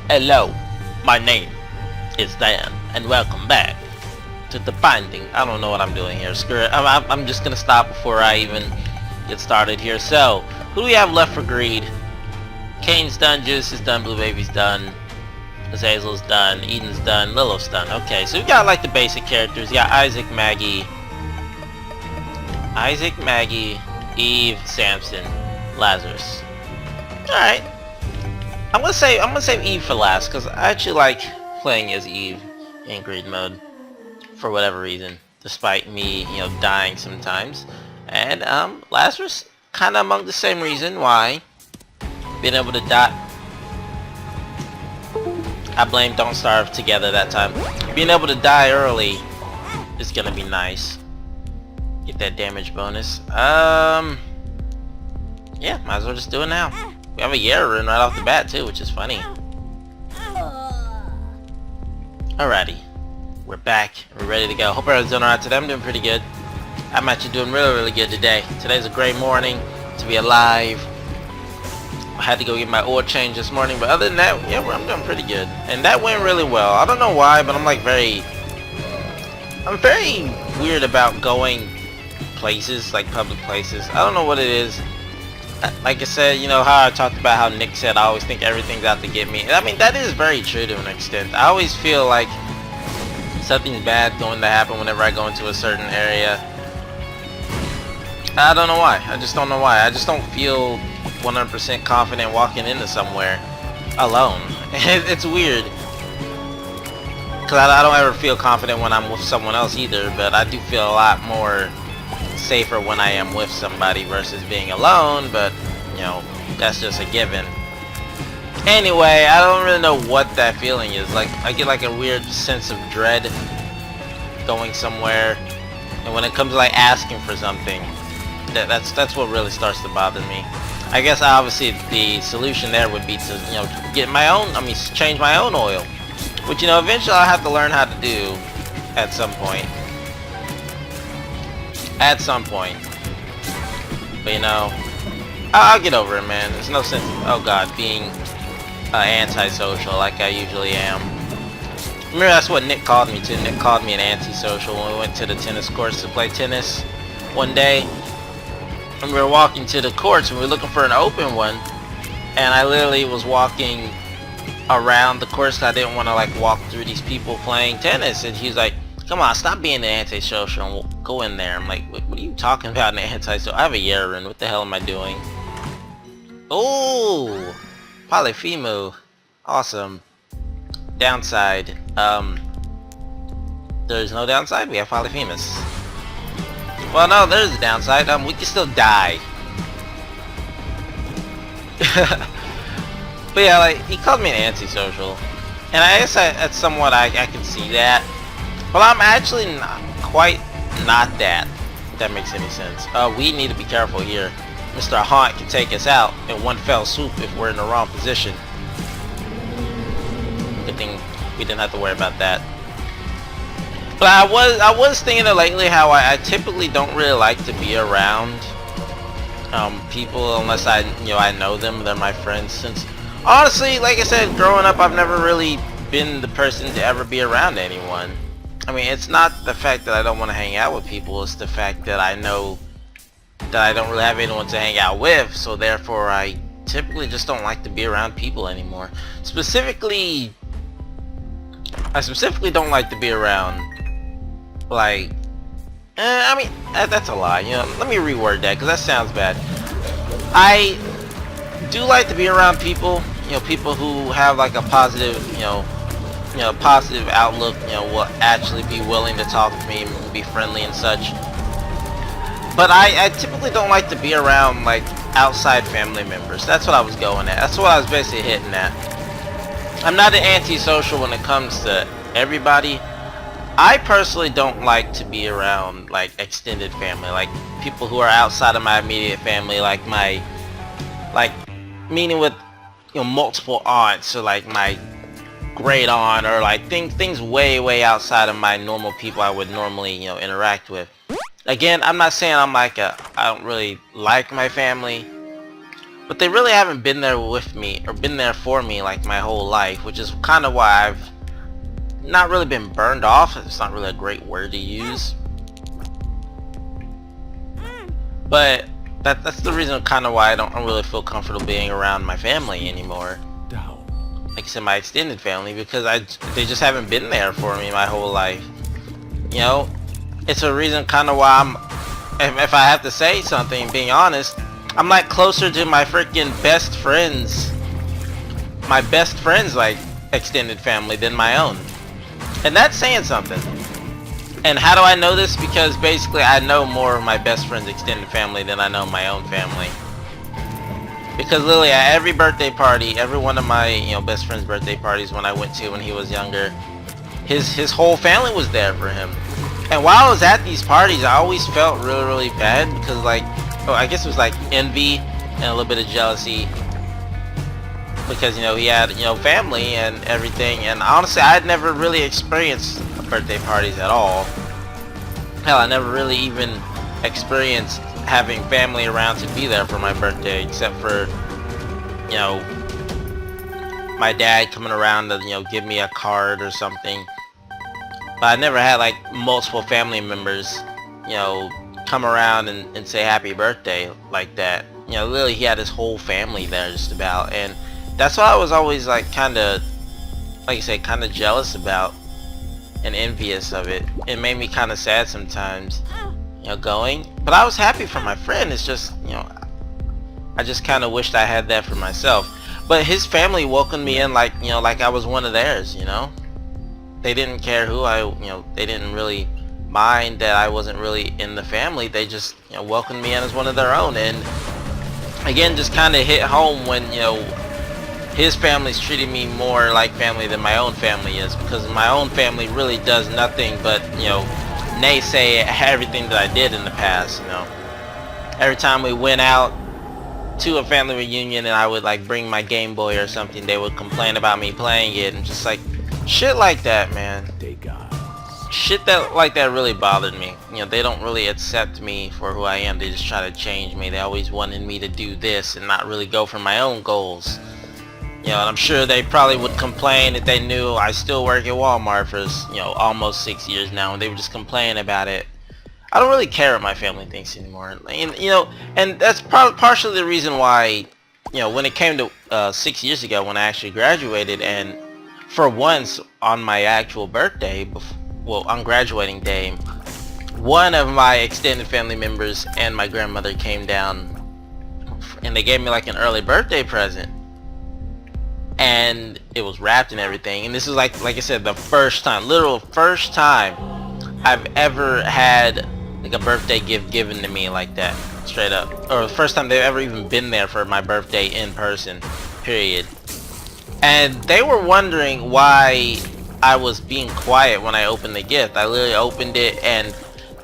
Hello, my name is Dan, and welcome back to the Binding. I don't know what I'm doing here. Screw it. I'm just gonna stop before I even get started here. So, who do we have left for greed? Kane's done, Juice is done, Blue Baby's done, Azazel's done, Eden's done, Lilith's done. Okay, so we got like the basic characters. Yeah, Isaac, Maggie, Eve, Samson, Lazarus. All right. I'm gonna save Eve for last because I actually like playing as Eve in greed mode for whatever reason, despite me, dying sometimes. And Lazarus, kind of among the same reason why. Being able to die. I blame Don't Starve together that time. Being able to die early is gonna be nice. Get that damage bonus. Yeah, might as well just do it now. We have a Yara rune right off the bat too, which is funny. Alrighty. We're back. We're ready to go. Hope everyone's doing alright today. I'm doing pretty good. I'm actually doing really good today. Today's a great morning to be alive. I had to go get my oil change this morning, but other than that, yeah, I'm doing pretty good. And that went really well. I don't know why, but I'm very weird about going places, like public places. I don't know what it is. Like I said, how I talked about how Nick said I always think everything's out to get me. I mean, that is very true to an extent. I always feel like something's bad going to happen whenever I go into a certain area. I don't know why. I just don't know why. I just don't feel 100% confident walking into somewhere alone. It's weird. Because I don't ever feel confident when I'm with someone else either, but I do feel a lot more safer when I am with somebody versus being alone, but that's just a given. Anyway, I don't really know what that feeling is. Like, I get like a weird sense of dread going somewhere, and when it comes to like asking for something, that's what really starts to bother me. I guess obviously the solution there would be to get my own, change my own oil, which eventually I'll have to learn how to do at some point. But I'll get over it, man. There's no sense, oh god, being antisocial like I usually am. Remember, that's what Nick called me too. Nick called me an antisocial when we went to the tennis courts to play tennis one day. And we were walking to the courts and we were looking for an open one. And I literally was walking around the course because I didn't want to like walk through these people playing tennis. And he was like, come on, stop being an antisocial and we'll go in there. I'm like, what are you talking about, an antisocial? I have a Yaren. What the hell am I doing? Oh, Polyphemo. Awesome. Downside. There's no downside. We have Polyphemus. Well, no, there's a downside. We can still die. But yeah, like, he called me an antisocial. And I guess that's somewhat I can see that. Well, I'm actually quite not that, if that makes any sense. We need to be careful here. Mr. Haunt can take us out in one fell swoop if we're in the wrong position. Good thing we didn't have to worry about that. But I was thinking of lately how I typically don't really like to be around people unless I know them, they're my friends. Since honestly, like I said, growing up I've never really been the person to ever be around anyone. I mean, it's not the fact that I don't want to hang out with people, it's the fact that I know that I don't really have anyone to hang out with, so therefore I typically just don't like to be around people anymore. I specifically don't like to be around, like, that's a lie, let me reword that, because that sounds bad. I do like to be around people, people who have like a positive, positive outlook, will actually be willing to talk to me and be friendly and such. But I typically don't like to be around like outside family members. That's what I was going at. That's what I was basically hitting at. I'm not an antisocial when it comes to everybody. I personally don't like to be around like extended family, like people who are outside of my immediate family, meaning with multiple aunts, or like my great aunt, or like things way outside of my normal people I would normally interact with. Again, I'm not saying I don't really like my family, but they really haven't been there with me or been there for me like my whole life, which is kind of why I've not really been burned off. It's not really a great word to use, but that's the reason kind of why I don't really feel comfortable being around my family anymore. Like I said, my extended family, because they just haven't been there for me my whole life. You know, it's a reason kind of why if I have to say something, being honest, I'm like closer to my freaking best friends, like extended family, than my own. And that's saying something. And how do I know this? Because basically I know more of my best friend's extended family than I know my own family. Because literally at every birthday party, every one of my best friend's birthday parties when I went to when he was younger, his whole family was there for him. And while I was at these parties, I always felt really bad because I guess it was like envy and a little bit of jealousy, because he had family and everything. And honestly, I had never really experienced birthday parties at all. Hell, I never really even experienced having family around to be there for my birthday, except for my dad coming around to give me a card or something. But I never had like multiple family members come around and say happy birthday like that. Literally he had his whole family there just about, and that's why I was always like kind of jealous about and envious of it. It made me kind of sad sometimes going, but I was happy for my friend. It's just I just kind of wished I had that for myself. But his family welcomed me in like like I was one of theirs. They didn't care who they didn't really mind that I wasn't really in the family. They just welcomed me in as one of their own. And again, just kind of hit home when his family's treating me more like family than my own family is, because my own family really does nothing but naysay everything that I did in the past. Every time we went out to a family reunion and I would like bring my Game Boy or something, they would complain about me playing it, and just like shit like that, man. Shit like that really bothered me. They don't really accept me for who I am. They just try to change me. They always wanted me to do this and not really go for my own goals. And I'm sure they probably would complain if they knew I still work at Walmart for almost 6 years now, and they would just complain about it. I don't really care what my family thinks anymore. And that's partially the reason why when it came to 6 years ago when I actually graduated, and for once on my actual birthday, on graduating day, one of my extended family members and my grandmother came down and they gave me like an early birthday present, and it was wrapped and everything. And this is like I said, the first time I've ever had like a birthday gift given to me like that, straight up, or the first time they've ever even been there for my birthday in person, period. And they were wondering why I was being quiet when I opened the gift. I literally opened it and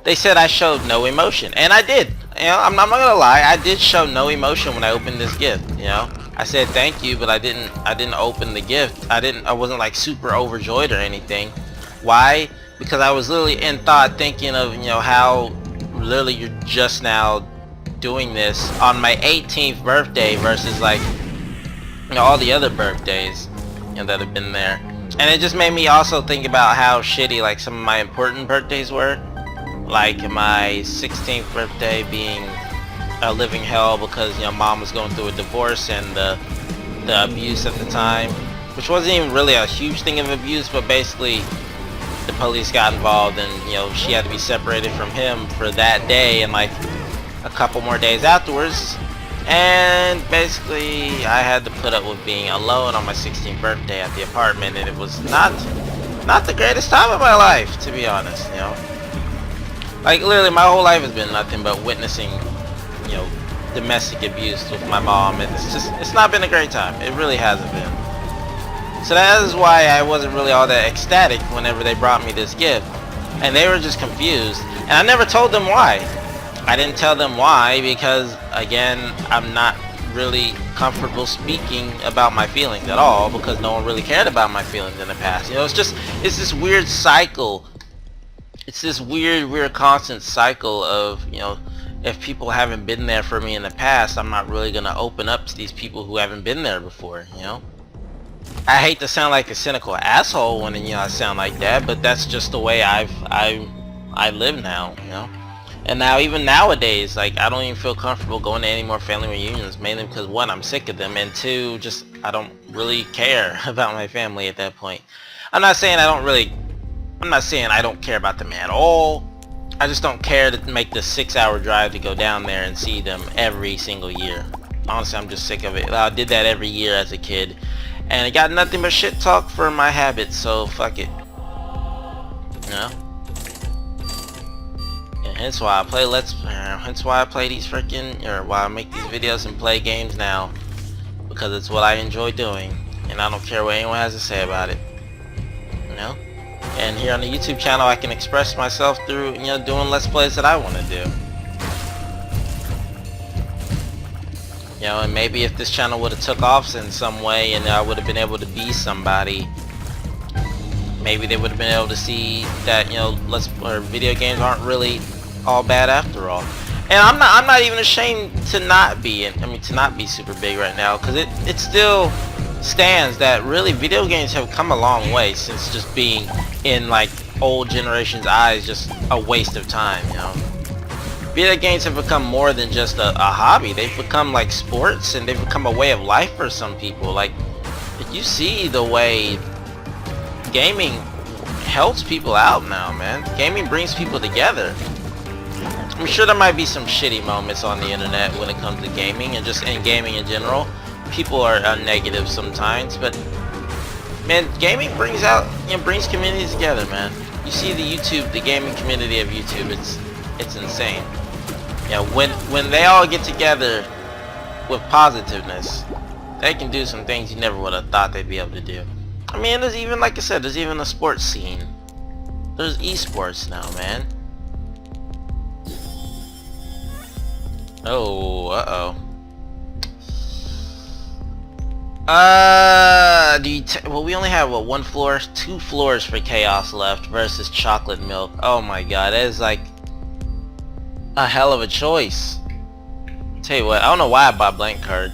they said I showed no emotion, and I did. I'm not gonna lie, I did show no emotion when I opened this gift. I said thank you, but I didn't open the gift. I wasn't like super overjoyed or anything. Why? Because I was literally in thought thinking of how literally you're just now doing this on my 18th birthday versus like all the other birthdays that have been there. And it just made me also think about how shitty like some of my important birthdays were, like my 16th birthday being a living hell because mom was going through a divorce and the abuse at the time, which wasn't even really a huge thing of abuse, but basically the police got involved and she had to be separated from him for that day and like a couple more days afterwards. And basically I had to put up with being alone on my 16th birthday at the apartment, and it was not the greatest time of my life, to be honest. Like literally my whole life has been nothing but witnessing domestic abuse with my mom, and it's not been a great time. It really hasn't been. So that is why I wasn't really all that ecstatic whenever they brought me this gift, and they were just confused, and I never told them why. I didn't tell them why because, again, I'm not really comfortable speaking about my feelings at all, because no one really cared about my feelings in the past. It's this weird cycle. It's this weird constant cycle of, if people haven't been there for me in the past, I'm not really gonna open up to these people who haven't been there before, you know? I hate to sound like a cynical asshole when, you know, I sound like that, but that's just the way I live now, you know? And now, even nowadays, like, I don't even feel comfortable going to any more family reunions, mainly because, one, I'm sick of them, and two, just, I don't really care about my family at that point. I'm not saying I don't care about them at all. I just don't care to make the 6-hour drive to go down there and see them every single year. Honestly, I'm just sick of it. I did that every year as a kid, and I got nothing but shit talk for my habits, so fuck it. You know? And hence why I play hence why I play these freaking, or why I make these videos and play games now. Because it's what I enjoy doing, and I don't care what anyone has to say about it. You know? And here on the YouTube channel, I can express myself through, you know, doing Let's Plays that I want to do. You know, and maybe if this channel would have took off in some way and I would have been able to be somebody, maybe they would have been able to see that, you know, video games aren't really all bad after all. And I'm not even ashamed to not be, to not be super big right now, because it still stands that really video games have come a long way since just being, in like old generation's eyes, just a waste of time, you know. Video games have become more than just a hobby. They've become like sports, and they've become a way of life for some people. Like, if you see the way gaming helps people out now, man. Gaming brings people together. I'm sure there might be some shitty moments on the internet when it comes to gaming, and just in gaming in general. People are negative sometimes, but man, gaming brings communities together, man. You see the gaming community of YouTube, it's insane. Yeah, when they all get together with positiveness, they can do some things you never would have thought they'd be able to do. I mean, there's even, like I said, there's even a sports scene. There's esports now, man. Oh, well, we only have, what, 2 floors for Chaos left versus Chocolate Milk. Oh my god, that is like a hell of a choice. Tell you what, I don't know why I bought Blank Card,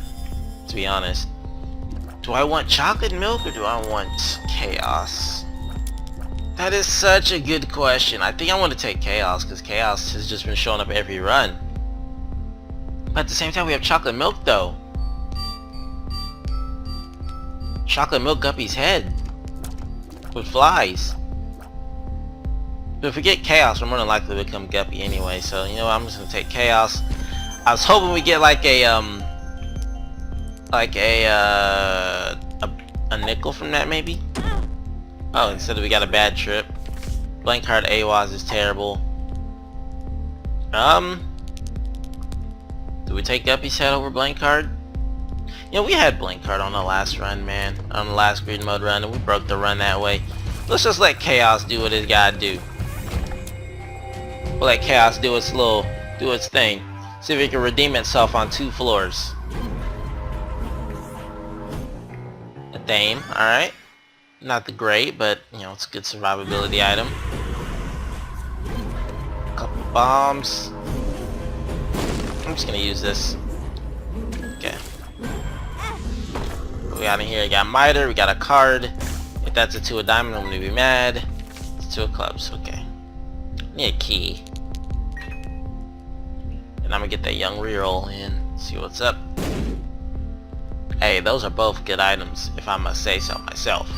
to be honest. Do I want Chocolate Milk or do I want Chaos? That is such a good question. I think I want to take Chaos, because Chaos has just been showing up every run. But at the same time, we have Chocolate Milk, though. Chocolate Milk Guppy's head with flies. But if we get Chaos, we're more than likely to become Guppy anyway. So you know what, I'm just gonna take Chaos. I was hoping we get like a nickel from that, maybe. Oh, instead we got a bad trip. Blank Card AWAS is terrible. Do we take Guppy's head over Blank Card? You know, we had Blank Card on the last run, man. On the last Green Mode run, and we broke the run that way. Let's just let Chaos do what it's gotta do. We'll let Chaos do its thing. See if it can redeem itself on 2 floors. A Dame, alright. Not the great, but, you know, it's a good survivability item. A couple bombs. I'm just gonna use this. Okay. What we got in here? We got Miter, we got a card. If that's a 2 of diamond, I'm gonna be mad. It's 2 of clubs, okay. Need a key. And I'm gonna get that young reroll in. See what's up. Hey, those are both good items, if I must say so myself.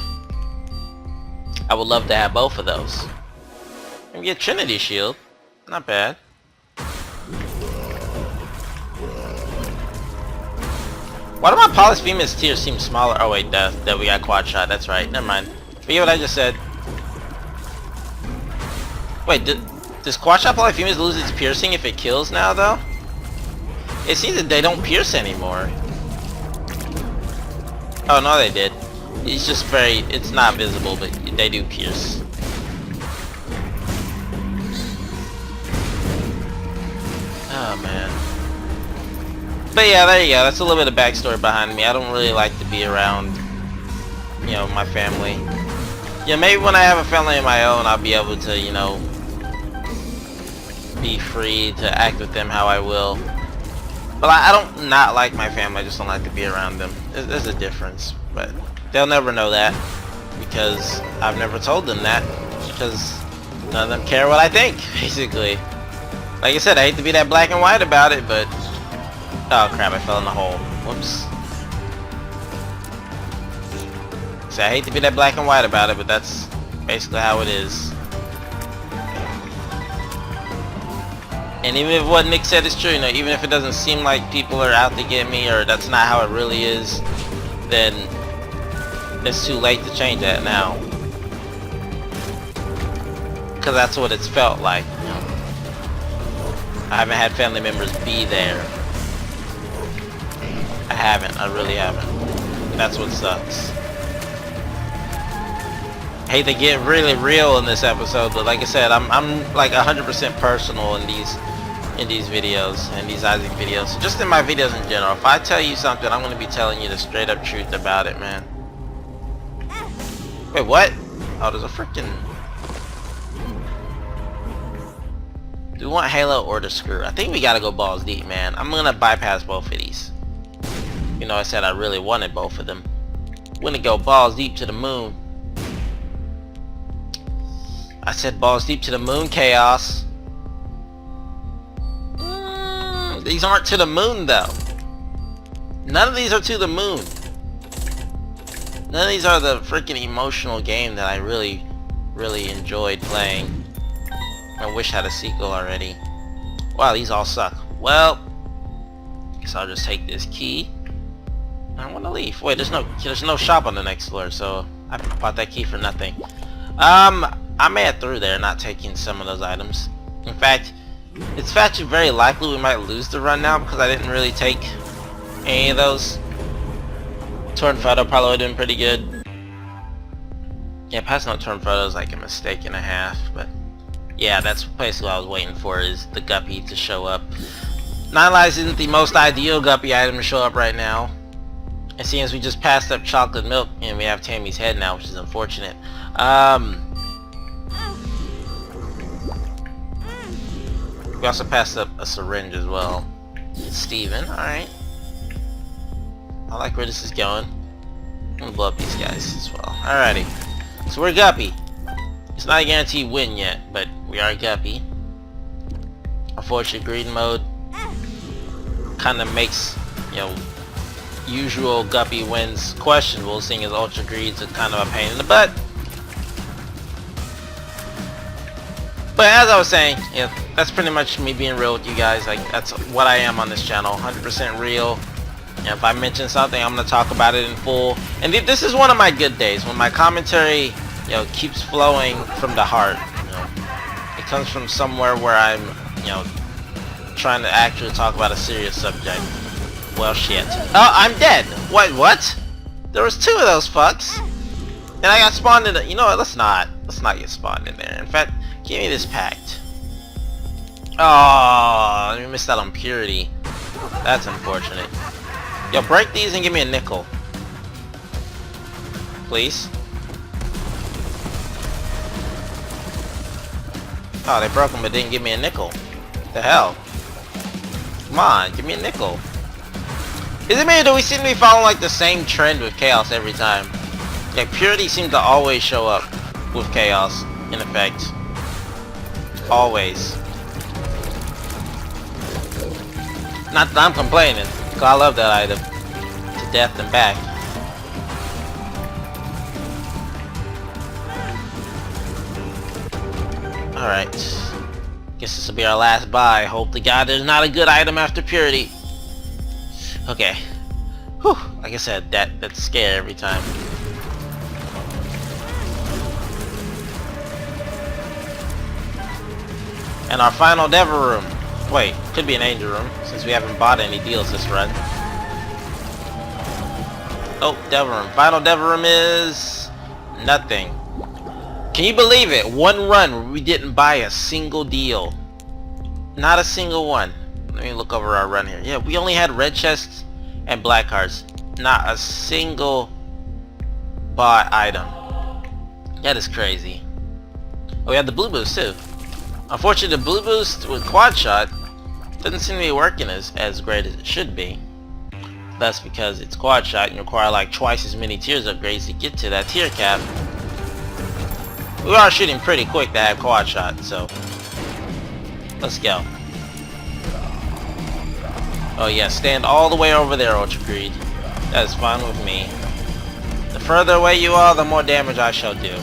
I would love to have both of those. And we get Trinity Shield. Not bad. Why do my Polyphemus tiers seem smaller? Oh wait, that we got quad shot. That's right. Never mind. Forget what I just said. Wait, does quad shot Polyphemus lose its piercing if it kills now, though? It seems that they don't pierce anymore. Oh no, they did. It's just it's not visible, but they do pierce. Oh man. But yeah, there you go. That's a little bit of backstory behind me. I don't really like to be around, you know, my family. Yeah, maybe when I have a family of my own, I'll be able to, you know, be free to act with them how I will. But I don't not like my family, I just don't like to be around them. There's a difference, but they'll never know that because I've never told them that, because none of them care what I think, basically. Like I said, I hate to be that black and white about it, but oh crap, I fell in the hole. Whoops. See, I hate to be that black and white about it, but that's basically how it is. And even if what Nick said is true, you know, even if it doesn't seem like people are out to get me, or that's not how it really is, then it's too late to change that now. Because that's what it's felt like, you know. I haven't had family members be there. I haven't, I really haven't. That's what sucks. I hate to get really real in this episode, but like I said, I'm like 100% personal in these videos, and these Isaac videos. Just in my videos in general. If I tell you something, I'm gonna be telling you the straight up truth about it, man. Wait, what? Oh, there's a freaking... Do we want Halo or the Screw? I think we gotta go balls deep, man. I'm gonna bypass both of these. You know, I said I really wanted both of them. We're gonna go balls deep to the moon. I said balls deep to the moon, Chaos. These aren't to the moon, though. None of these are to the moon. None of these are the freaking emotional game that I really, really enjoyed playing. I wish I had a sequel already. Wow, these all suck. Well, guess I'll just take this key. I want to leave. Wait, there's no shop on the next floor, so I bought that key for nothing. I may have through there not taking some of those items. In fact, it's actually very likely we might lose the run now because I didn't really take any of those. Torn photo probably would have been pretty good. Yeah, passing out torn photo is like a mistake and a half, but yeah, that's basically what I was waiting for, is the guppy to show up. Nine Lives isn't the most ideal guppy item to show up right now. And seeing as we just passed up chocolate milk and we have Tammy's head now, which is unfortunate. We also passed up a syringe as well. It's Steven, alright. I like where this is going. I'm gonna blow up these guys as well. Alrighty. So we're Guppy. It's not a guaranteed win yet, but we are Guppy. Unfortunately, greed mode kinda makes, you know, usual Guppy wins questionable, seeing as Ultra Greed's a kind of a pain in the butt. But as I was saying, yeah, that's pretty much me being real with you guys. Like, that's what I am on this channel, 100% real. And if I mention something, I'm gonna talk about it in full. And this is one of my good days, when my commentary, you know, keeps flowing from the heart. You know, it comes from somewhere where I'm, you know, trying to actually talk about a serious subject. Well, shit. Oh, I'm dead. What? There was two of those fucks, and I got spawned in. You know what? Let's not get spawned in there. In fact, give me this pact. Oh, we missed out on purity. That's unfortunate. Yo, break these and give me a nickel, please. Oh, they broke them but didn't give me a nickel. What the hell? Come on, give me a nickel. Is it me, or do we seem to be following like the same trend with Chaos every time? Like, purity seems to always show up with Chaos, in effect. Always. Not that I'm complaining, because I love that item. To death and back. Alright. Guess this will be our last buy. Hope to God there's not a good item after purity. Okay. Whew. Like I said, that's scary every time. And our final Devil Room. Wait, could be an Angel Room, since we haven't bought any deals this run. Oh, Devil Room. Final Devil Room is nothing. Can you believe it? One run where we didn't buy a single deal. Not a single one. Let me look over our run here. Yeah, we only had red chests and black cards. Not a single bought item. That is crazy. Oh, we had the blue boost too. Unfortunately, the blue boost with quad shot doesn't seem to be working as great as it should be. That's because it's quad shot and you require like twice as many tiers upgrades to get to that tier cap. We are shooting pretty quick to have quad shot, so let's go. Oh yeah, stand all the way over there, Ultra Greed. That is fine with me. The further away you are, the more damage I shall do.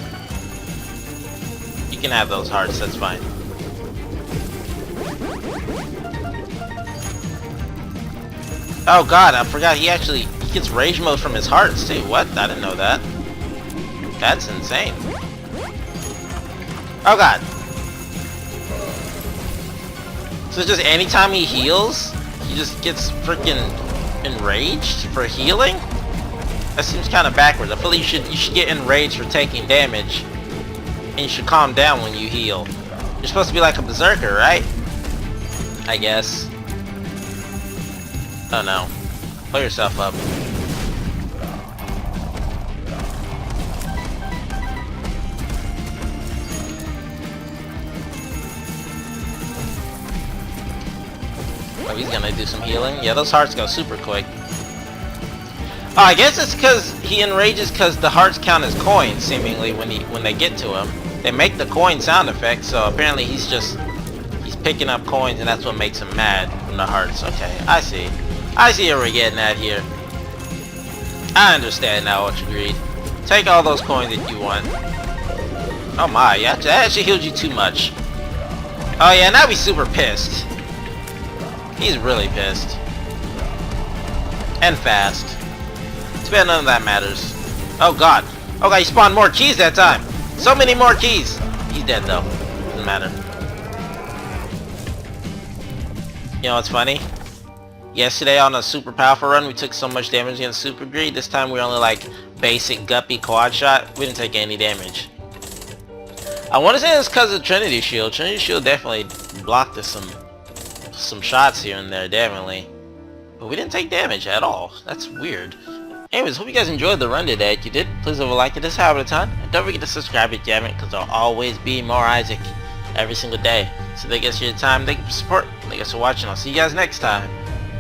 You can have those hearts, that's fine. Oh god, I forgot he gets rage mode from his hearts too. What? I didn't know that. That's insane. Oh god. So just anytime he heals, he just gets freaking enraged for healing? That seems kind of backwards. I feel like you should get enraged for taking damage, and you should calm down when you heal. You're supposed to be like a berserker, right? I guess. Oh no. Pull yourself up. Oh, he's gonna do some healing. Yeah, those hearts go super quick. Oh, I guess it's because he enrages because the hearts count as coins, seemingly, when they get to him. They make the coin sound effect, so apparently he's picking up coins and that's what makes him mad from the hearts. Okay, I see. I see what we're getting at here. I understand now, Ultra Greed. Take all those coins that you want. Oh my, yeah, that actually healed you too much. Oh yeah, now he's super pissed. He's really pissed. And fast. Too bad none of that matters. Oh god. Oh god, he spawned more keys that time. So many more keys. He's dead though. Doesn't matter. You know what's funny? Yesterday on a super powerful run, we took so much damage against Super Greed. This time we were only like basic guppy quad shot. We didn't take any damage. I want to say it's because of Trinity Shield. Trinity Shield definitely blocked us some shots here and there, definitely. But we didn't take damage at all. That's weird. Anyways, hope you guys enjoyed the run today. If you did, please leave a like. It is habit a ton. And don't forget to subscribe if you haven't, because there'll always be more Isaac every single day. So thank you guys for your time. Thank you for support. Thank you guys for watching. I'll see you guys next time.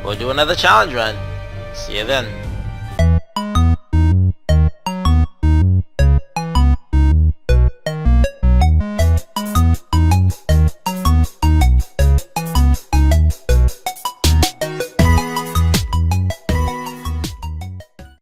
We'll do another challenge run. See you then.